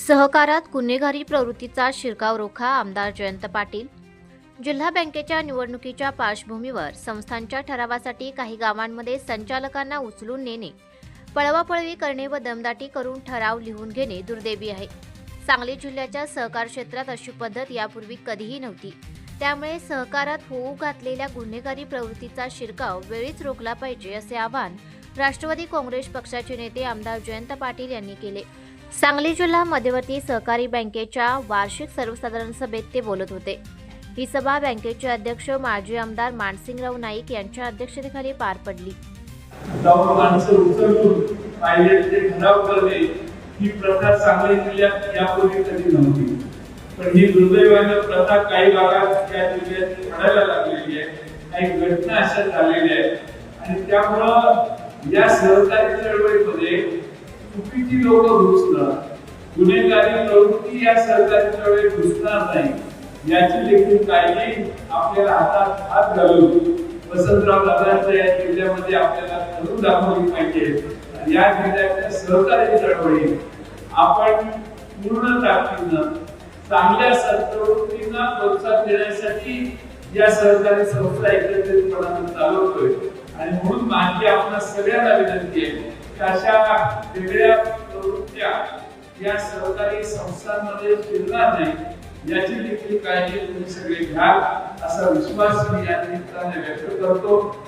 सहकारात गुन्हेगारी प्रवृत्तीचा शिरकाव रोखा. आमदार जयंत पाटील. जिल्हा बँकेच्या निवडणुकीच्या पार्श्वभूमीवर संस्थांच्या ठरावासाठी काही गावांमध्ये संचालकांना उचलून नेणे, पळवापळवी करणे व दमदाटी करून ठराव लिहून घेणे दुर्दैवी आहे. सांगली जिल्ह्याच्या सहकार क्षेत्रात अशी पद्धत यापूर्वी कधीही नव्हती. त्यामुळे सहकारात होऊ घातलेल्या गुन्हेगारी प्रवृत्तीचा शिरकाव वेळीच रोखला पाहिजे, असे आवाहन राष्ट्रवादी काँग्रेस पक्षाचे नेते आमदार जयंत पाटील यांनी केले. सांगली जिल्हा मध्यवर्ती सहकारी बँकेच्या वार्षिक सर्वसाधारण सभेत ते बोलत होते. ही सभा बँकेचे अध्यक्ष माजी आमदार मानसिंगराव नाईक यांच्या अध्यक्षतेखाली पार पडली. ही प्रथा सांगली जिल्ह्यात यापूर्वी कधी नव्हती, पण ही दुर्दैवाने प्रथा काही भागात या जिल्ह्यात घडायला लागलेली आहे. काही घटना अशा झालेल्या आहेत आणि त्यामुळं या सहकारी चळवळीमध्ये चुकीची लोक घुसणं, गुन्हेगारी प्रवृत्ती या सहकारी चळवळीत घुसणार नाही याची देखील काळजी आपल्याला हातात हात घालून वसंतराव दादांच्या या जिल्ह्यामध्ये आपल्याला करून दाखवली पाहिजे. या जिल्ह्याच्या सहकारी चळवळी आपण पूर्ण ताकदीनं चांगल्या प्रवृत्तींना प्रोत्साहन देण्यासाठी या सहकारी संस्था एकत्रितपणे चालवतोय आणि म्हणून माझी आपल्या सगळ्यांना विनंती आहे की अशा वेगळ्या प्रवृत्त्या या सहकारी संस्थांमध्ये शिरणार नाही याची देखील काळजी तुम्ही सगळे घ्याल असा विश्वास मी या निमित्ताने व्यक्त करतो.